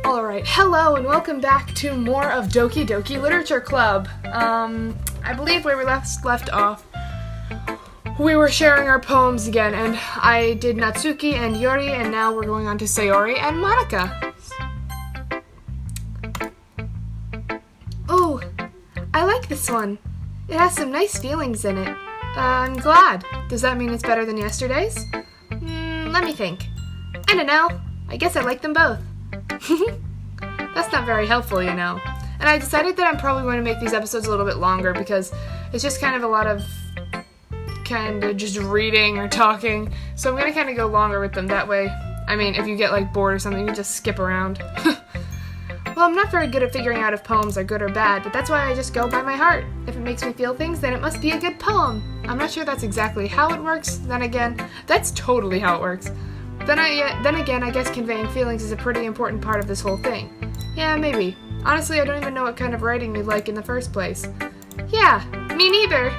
Alright, hello and welcome back to more of Doki Doki Literature Club. I believe where we left off, we were sharing our poems again, and I did Natsuki and Yuri, and now we're going on to Sayori and Monika. Ooh, I like this one. It has some nice feelings in it. I'm glad. Does that mean it's better than yesterday's? Let me think. I don't know. I guess I like them both. That's not very helpful, you know. And I decided that I'm probably going to make these episodes a little bit longer because it's just kind of a lot of kind of just reading or talking. So I'm going to kind of go longer with them. That way, I mean, if you get like bored or something, you just skip around. Well, I'm not very good at figuring out if poems are good or bad, but that's why I just go by my heart. If it makes me feel things, then it must be a good poem. I'm not sure that's exactly how it works. Then again, that's totally how it works. Then again, I guess conveying feelings is a pretty important part of this whole thing. Yeah, maybe. Honestly, I don't even know what kind of writing you like in the first place. Yeah, me neither.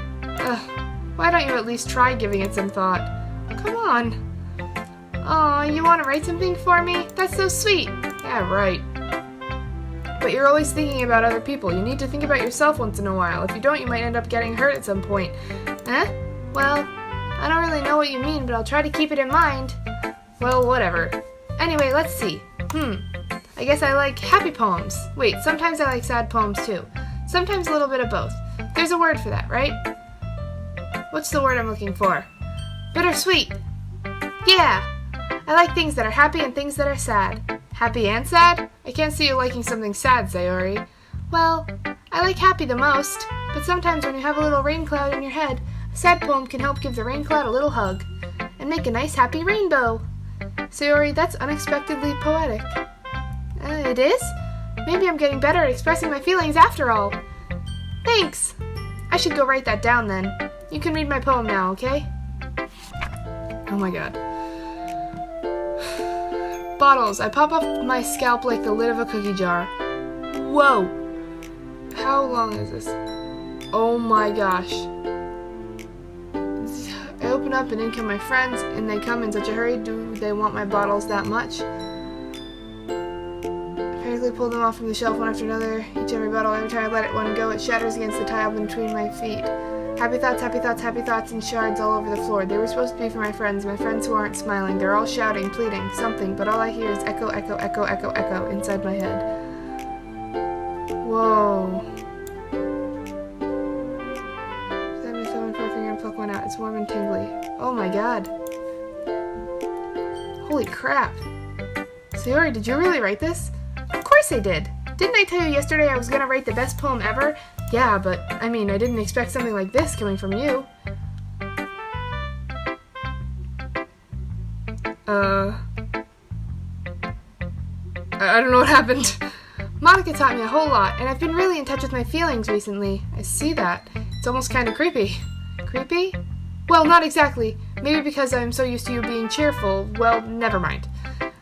Why don't you at least try giving it some thought? Come on. Aw, you want to write something for me? That's so sweet. Yeah, right. But you're always thinking about other people. You need to think about yourself once in a while. If you don't, you might end up getting hurt at some point. Well, I don't really know what you mean, but I'll try to keep it in mind. Well, whatever. Anyway, let's see. I guess I like happy poems. Wait, sometimes I like sad poems too. Sometimes a little bit of both. There's a word for that, right? What's the word I'm looking for? Bittersweet. Yeah! I like things that are happy and things that are sad. Happy and sad? I can't see you liking something sad, Sayori. Well, I like happy the most, but sometimes when you have a little rain cloud in your head, a sad poem can help give the rain cloud a little hug and make a nice happy rainbow. Sayori, that's unexpectedly poetic. It is? Maybe I'm getting better at expressing my feelings after all. Thanks! I should go write that down then. You can read my poem now, okay? Oh my god. Bottles. I pop off my scalp like the lid of a cookie jar. Whoa! How long is this? Oh my gosh. I open up and in come my friends, and they come in such a hurry. Do they want my bottles that much? I practically pull them off from the shelf one after another. Each every bottle, every time I let one go, it shatters against the tile between my feet. Happy thoughts, happy thoughts, happy thoughts, and shards all over the floor. They were supposed to be for my friends who aren't smiling. They're all shouting, pleading, something, but all I hear is echo, echo, echo, echo, echo inside my head. Whoa. Pluck one out. It's warm and tingly. Oh my god. Holy crap. Sayori, did you really write this? Of course I did. Didn't I tell you yesterday I was gonna write the best poem ever? Yeah, but, I mean, I didn't expect something like this coming from you. I don't know what happened. Monika taught me a whole lot, and I've been really in touch with my feelings recently. I see that. It's almost kind of creepy. Creepy? Well, not exactly. Maybe because I'm so used to you being cheerful. Well, never mind.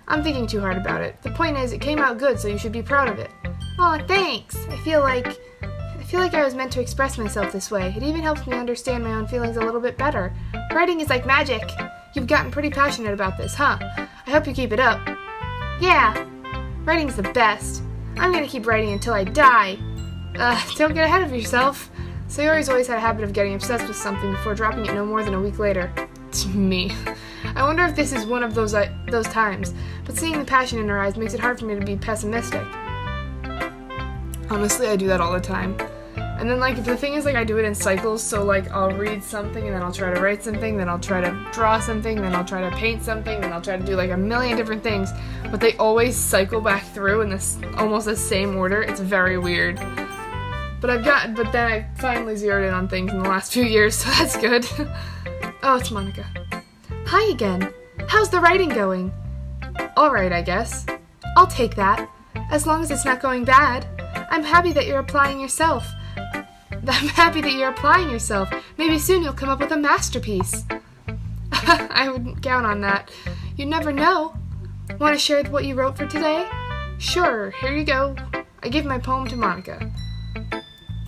I'm thinking too hard about it. The point is, it came out good, so you should be proud of it. Aw, thanks! I feel like I was meant to express myself this way. It even helps me understand my own feelings a little bit better. Writing is like magic. You've gotten pretty passionate about this, huh? I hope you keep it up. Yeah. Writing's the best. I'm gonna keep writing until I die. Don't get ahead of yourself. Sayori's always had a habit of getting obsessed with something before dropping it no more than a week later. It's me. I wonder if this is one of those times, but seeing the passion in her eyes makes it hard for me to be pessimistic. Honestly, I do that all the time. And then, like, the thing is, like, I do it in cycles, so, like, I'll read something, and then I'll try to write something, then I'll try to draw something, then I'll try to paint something, then I'll try to do, like, a million different things, but they always cycle back through in this almost the same order. It's very weird. But then I finally zeroed in on things in the last few years, so that's good. Oh, it's Monika. Hi again. How's the writing going? Alright, I guess. I'll take that. As long as it's not going bad. I'm happy that you're applying yourself. Maybe soon you'll come up with a masterpiece. I wouldn't count on that. You never know. Want to share what you wrote for today? Sure, here you go. I give my poem to Monika.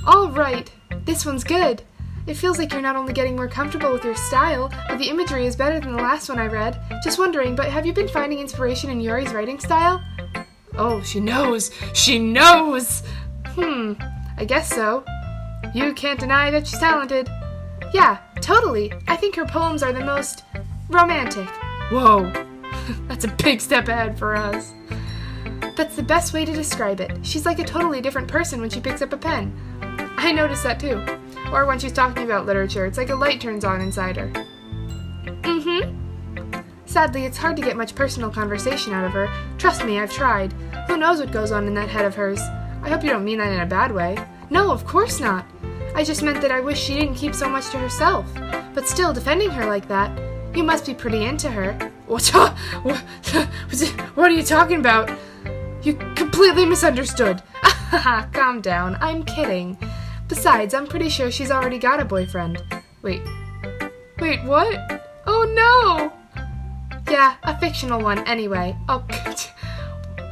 All right, this one's good. It feels like you're not only getting more comfortable with your style, but the imagery is better than the last one I read. Just wondering, but have you been finding inspiration in Yuri's writing style? Oh, she knows! She knows! I guess so. You can't deny that she's talented. Yeah, totally. I think her poems are the most romantic. Whoa, that's a big step ahead for us. That's the best way to describe it. She's like a totally different person when she picks up a pen. I noticed that too. Or when she's talking about literature, it's like a light turns on inside her. Sadly, it's hard to get much personal conversation out of her. Trust me, I've tried. Who knows what goes on in that head of hers? I hope you don't mean that in a bad way. No, of course not. I just meant that I wish she didn't keep so much to herself. But still, defending her like that, you must be pretty into her. What are you talking about? You completely misunderstood. Calm down, I'm kidding. Besides, I'm pretty sure she's already got a boyfriend. Wait, what? Oh no! Yeah, a fictional one anyway. Oh,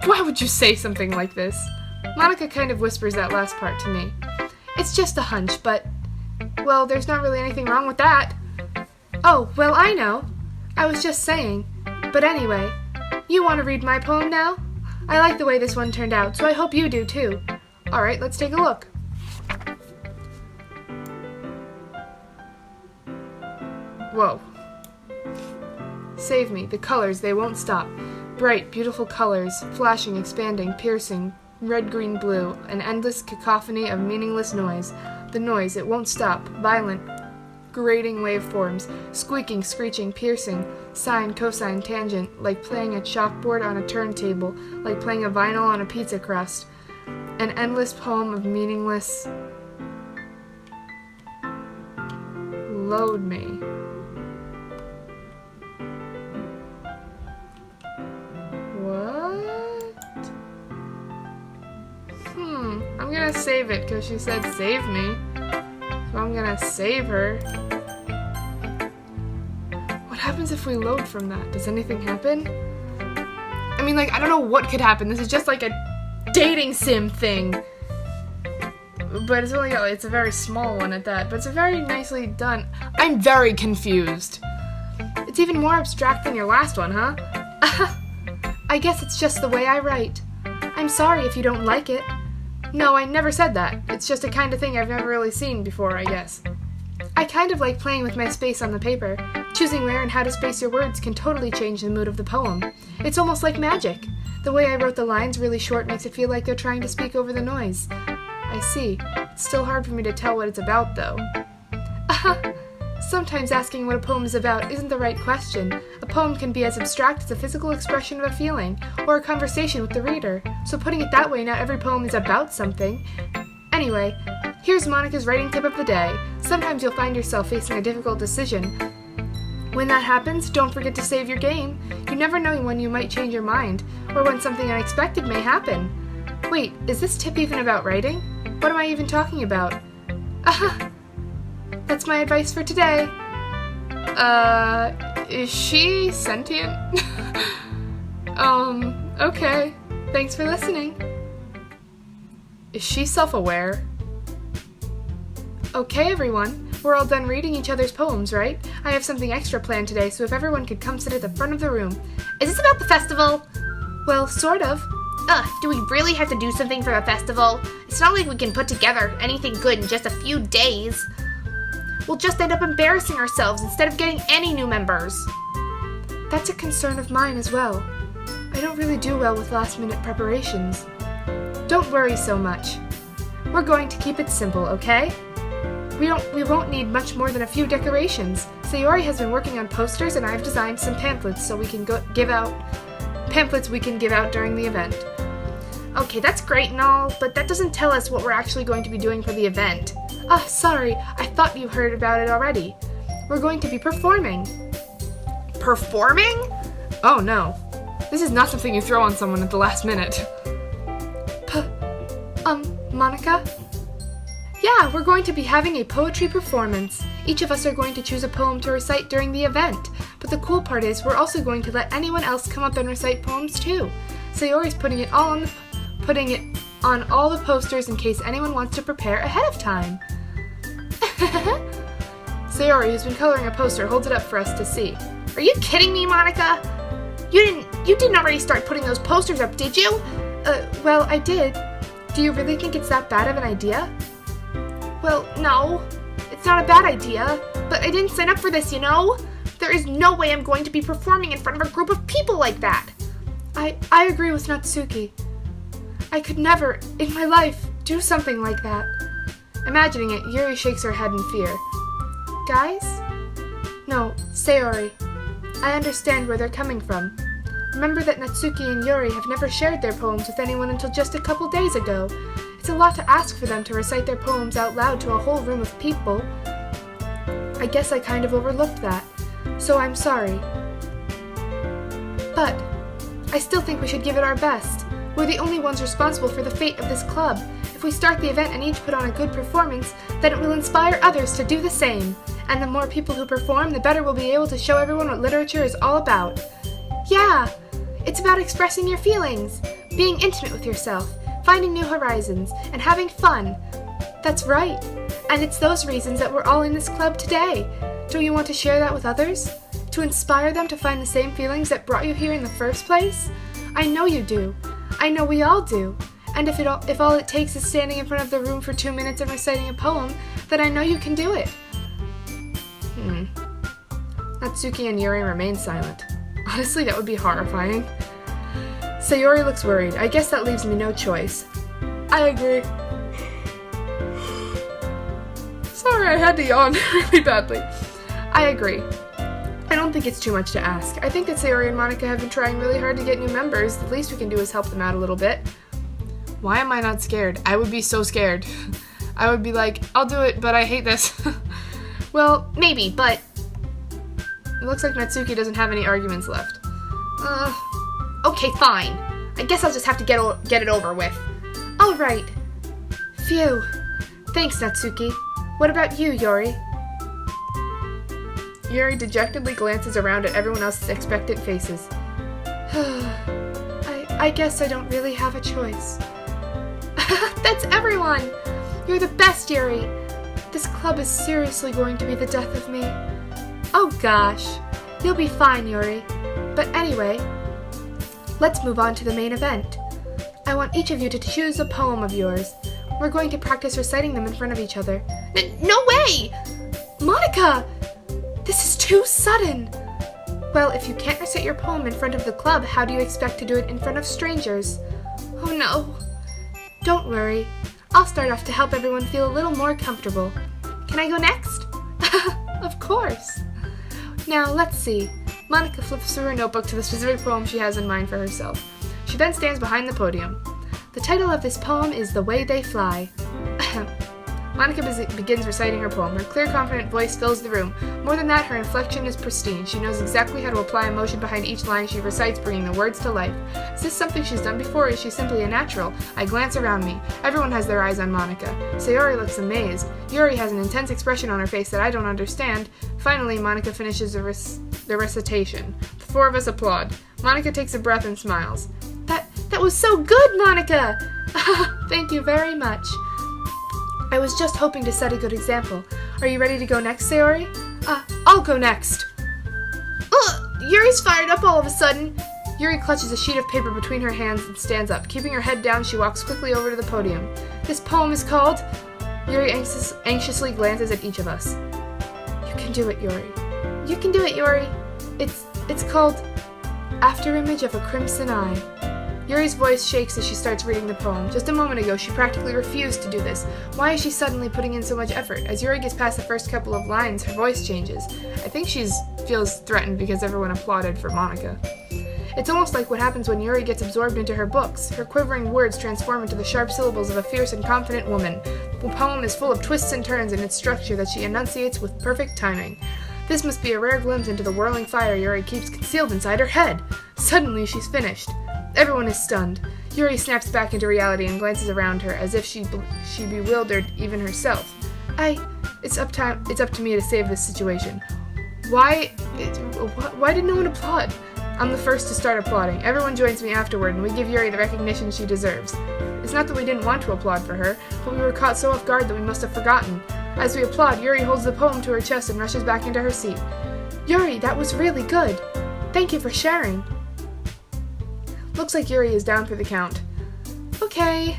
why would you say something like this? Monica kind of whispers that last part to me. It's just a hunch, but, well, there's not really anything wrong with that. Oh, well, I know. I was just saying. But anyway, you want to read my poem now? I like the way this one turned out, so I hope you do too. Alright, let's take a look. Whoa. Save me, the colors, they won't stop. Bright, beautiful colors, flashing, expanding, piercing, red, green, blue, an endless cacophony of meaningless noise. The noise, it won't stop, violent, grating waveforms, squeaking, screeching, piercing, sine, cosine, tangent, like playing a chalkboard on a turntable, like playing a vinyl on a pizza crust. An endless poem of meaningless... Load me. I'm gonna save it because she said save me. So I'm gonna save her. What happens if we load from that? Does anything happen? I mean, like, I don't know what could happen. This is just like a dating sim thing. But it's only, it's a very small one at that. But it's a very nicely done. I'm very confused. It's even more abstract than your last one, huh? I guess it's just the way I write. I'm sorry if you don't like it. No, I never said that. It's just a kind of thing I've never really seen before, I guess. I kind of like playing with my space on the paper. Choosing where and how to space your words can totally change the mood of the poem. It's almost like magic. The way I wrote the lines really short makes it feel like they're trying to speak over the noise. I see. It's still hard for me to tell what it's about, though. Sometimes asking what a poem is about isn't the right question. A poem can be as abstract as a physical expression of a feeling, or a conversation with the reader. So putting it that way, not every poem is about something. Anyway, here's Monica's writing tip of the day. Sometimes you'll find yourself facing a difficult decision. When that happens, don't forget to save your game. You never know when you might change your mind, or when something unexpected may happen. Wait, is this tip even about writing? What am I even talking about? That's my advice for today. Is she sentient? Okay. Thanks for listening. Is she self-aware? Okay, everyone. We're all done reading each other's poems, right? I have something extra planned today, so if everyone could come sit at the front of the room. Is this about the festival? Well, sort of. Do we really have to do something for a festival? It's not like we can put together anything good in just a few days. We'll just end up embarrassing ourselves instead of getting any new members. That's a concern of mine as well. I don't really do well with last-minute preparations. Don't worry so much. We're going to keep it simple, okay? We won't need much more than a few decorations. Sayori has been working on posters and I've designed some pamphlets so we can give out during the event. Okay, that's great and all, but that doesn't tell us what we're actually going to be doing for the event. Sorry, I thought you heard about it already. We're going to be performing. Performing? Oh no. This is not something you throw on someone at the last minute. Monica? Yeah, we're going to be having a poetry performance. Each of us are going to choose a poem to recite during the event. But the cool part is we're also going to let anyone else come up and recite poems too. Sayori's putting it on all the posters in case anyone wants to prepare ahead of time. Sayori, who's been coloring a poster, holds it up for us to see. Are you kidding me, Monica? You didn't already start putting those posters up, did you? Well, I did. Do you really think it's that bad of an idea? Well, no. It's not a bad idea, but I didn't sign up for this, you know? There is no way I'm going to be performing in front of a group of people like that. I agree with Natsuki. I could never, in my life, do something like that. Imagining it, Yuri shakes her head in fear. Guys? No, Sayori. I understand where they're coming from. Remember that Natsuki and Yuri have never shared their poems with anyone until just a couple days ago. It's a lot to ask for them to recite their poems out loud to a whole room of people. I guess I kind of overlooked that, so I'm sorry. But I still think we should give it our best. We're the only ones responsible for the fate of this club. If we start the event and each put on a good performance, then it will inspire others to do the same. And the more people who perform, the better we'll be able to show everyone what literature is all about. Yeah! It's about expressing your feelings, being intimate with yourself, finding new horizons, and having fun. That's right. And it's those reasons that we're all in this club today. Don't you want to share that with others? To inspire them to find the same feelings that brought you here in the first place? I know you do. I know we all do. And if all it takes is standing in front of the room for 2 minutes and reciting a poem, then I know you can do it. Natsuki and Yuri remain silent. Honestly, that would be horrifying. Sayori looks worried. I guess that leaves me no choice. I agree. Sorry, I had to yawn really badly. I agree. I don't think it's too much to ask. I think that Sayori and Monica have been trying really hard to get new members. The least we can do is help them out a little bit. Why am I not scared? I would be so scared. I would be like, I'll do it, but I hate this. Well, maybe, but it looks like Natsuki doesn't have any arguments left. Okay, fine. I guess I'll just have to get it over with. All right. Phew. Thanks, Natsuki. What about you, Yuri? Yuri dejectedly glances around at everyone else's expectant faces. I guess I don't really have a choice. That's everyone! You're the best, Yuri! This club is seriously going to be the death of me. Oh gosh. You'll be fine, Yuri. But anyway, let's move on to the main event. I want each of you to choose a poem of yours. We're going to practice reciting them in front of each other. No way! Monica! This is too sudden! Well, if you can't recite your poem in front of the club, how do you expect to do it in front of strangers? Oh no. Don't worry. I'll start off to help everyone feel a little more comfortable. Can I go next? Of course. Now, let's see. Monica flips through her notebook to the specific poem she has in mind for herself. She then stands behind the podium. The title of this poem is The Way They Fly. Monica begins reciting her poem. Her clear, confident voice fills the room. More than that, her inflection is pristine. She knows exactly how to apply emotion behind each line she recites, bringing the words to life. Is this something she's done before, or is she simply a natural? I glance around me. Everyone has their eyes on Monica. Sayori looks amazed. Yuri has an intense expression on her face that I don't understand. Finally, Monica finishes the recitation. The four of us applaud. Monica takes a breath and smiles. That was so good, Monica! Thank you very much. I was just hoping to set a good example. Are you ready to go next, Sayori? I'll go next. Yuri's fired up all of a sudden. Yuri clutches a sheet of paper between her hands and stands up. Keeping her head down, she walks quickly over to the podium. This poem is called... Yuri anxiously glances at each of us. You can do it, Yuri. You can do it, Yuri. It's called... After Image of a Crimson Eye. Yuri's voice shakes as she starts reading the poem. Just a moment ago, she practically refused to do this. Why is she suddenly putting in so much effort? As Yuri gets past the first couple of lines, her voice changes. I think she feels threatened because everyone applauded for Monica. It's almost like what happens when Yuri gets absorbed into her books. Her quivering words transform into the sharp syllables of a fierce and confident woman. The poem is full of twists and turns in its structure that she enunciates with perfect timing. This must be a rare glimpse into the whirling fire Yuri keeps concealed inside her head. Suddenly, she's finished. Everyone is stunned. Yuri snaps back into reality and glances around her as if she bewildered even herself. It's up to me to save this situation. Why did no one applaud? I'm the first to start applauding. Everyone joins me afterward, and we give Yuri the recognition she deserves. It's not that we didn't want to applaud for her, but we were caught so off guard that we must have forgotten. As we applaud, Yuri holds the poem to her chest and rushes back into her seat. Yuri, that was really good. Thank you for sharing. Looks like Yuri is down for the count. Okay,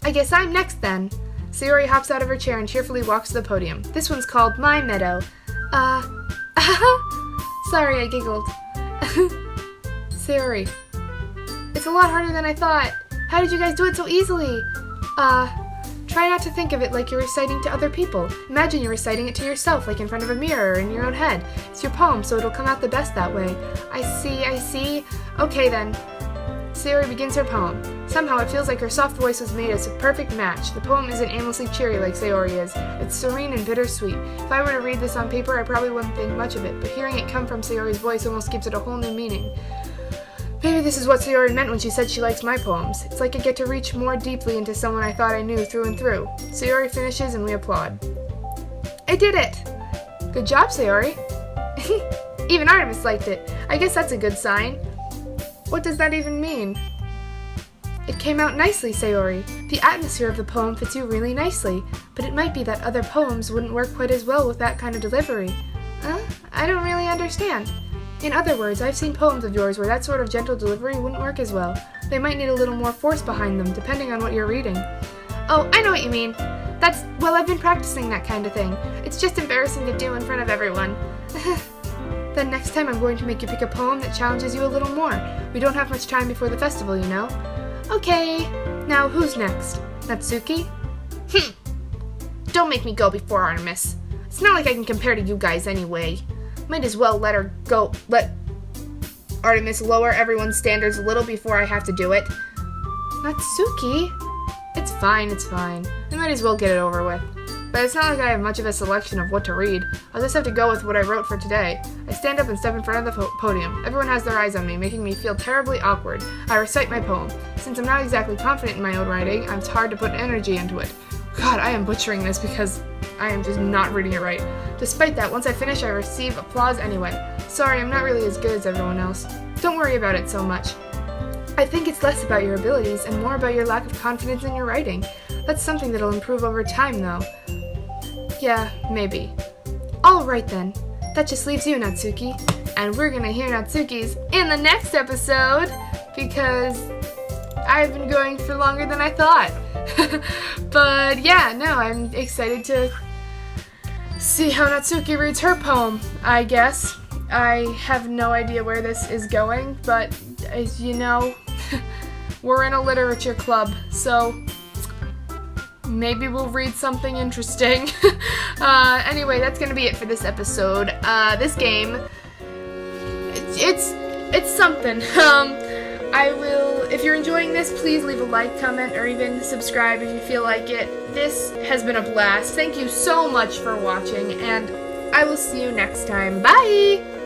I guess I'm next then. Sayori hops out of her chair and cheerfully walks to the podium. This one's called My Meadow. Sorry, I giggled. Sayori, it's a lot harder than I thought. How did you guys do it so easily? Try not to think of it like you're reciting to other people. Imagine you're reciting it to yourself, like in front of a mirror or in your own head. It's your poem, so it'll come out the best that way. I see. Okay then. Sayori begins her poem. Somehow it feels like her soft voice was made as a perfect match. The poem isn't aimlessly cheery like Sayori is. It's serene and bittersweet. If I were to read this on paper, I probably wouldn't think much of it, but hearing it come from Sayori's voice almost gives it a whole new meaning. Maybe this is what Sayori meant when she said she likes my poems. It's like I get to reach more deeply into someone I thought I knew through and through. Sayori finishes and we applaud. I did it! Good job, Sayori. Even Artemis liked it. I guess that's a good sign. What does that even mean? It came out nicely, Sayori. The atmosphere of the poem fits you really nicely, but it might be that other poems wouldn't work quite as well with that kind of delivery. I don't really understand. In other words, I've seen poems of yours where that sort of gentle delivery wouldn't work as well. They might need a little more force behind them, depending on what you're reading. Oh, I know what you mean. I've been practicing that kind of thing. It's just embarrassing to do in front of everyone. Then next time I'm going to make you pick a poem that challenges you a little more. We don't have much time before the festival, you know. Okay, now who's next? Natsuki? Don't make me go before Artemis. It's not like I can compare to you guys anyway. Might as well let Artemis lower everyone's standards a little before I have to do it. Natsuki? It's fine. I might as well get it over with. But it's not like I have much of a selection of what to read. I'll just have to go with what I wrote for today. I stand up and step in front of the podium. Everyone has their eyes on me, making me feel terribly awkward. I recite my poem. Since I'm not exactly confident in my own writing, it's hard to put energy into it. God, I am butchering this because I am just not reading it right. Despite that, once I finish, I receive applause anyway. Sorry, I'm not really as good as everyone else. Don't worry about it so much. I think it's less about your abilities and more about your lack of confidence in your writing. That's something that'll improve over time, though. Yeah, maybe. Alright then. That just leaves you, Natsuki. And we're gonna hear Natsuki's in the next episode because I've been going for longer than I thought. But yeah, no, I'm excited to see how Natsuki reads her poem, I guess. I have no idea where this is going, but as you know, we're in a literature club, so maybe we'll read something interesting. Anyway, that's gonna be it for this episode. This game, it's something. If you're enjoying this, please leave a like, comment, or even subscribe if you feel like it. This has been a blast. Thank you so much for watching, and I will see you next time. Bye!